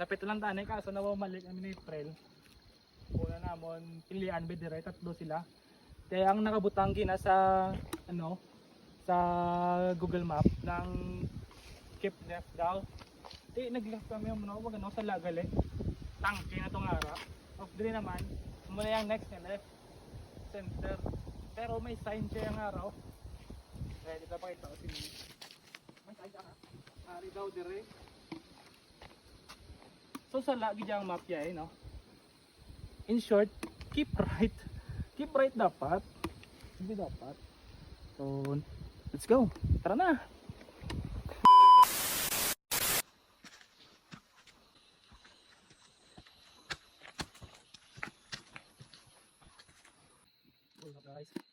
Lapit lang tanay kaso nawamalik ang ni April. Una namon pilian ba dire tatlo sila. Kaya ang nakabutang gina sa ano sa Google Map ng keep left daw. Nag-left kami yung wag ano sa Lagali. Tangke na tong ara. Of dire naman muna yung next na left center. Pero may sign siya yung araw. Kaya dito pa kita si may sign ka. Ari daw dire. So sa lagi diyang map yan, no? In short, keep right. Keep right dapat. Hindi dapat. So, let's go. Tara na. Guys.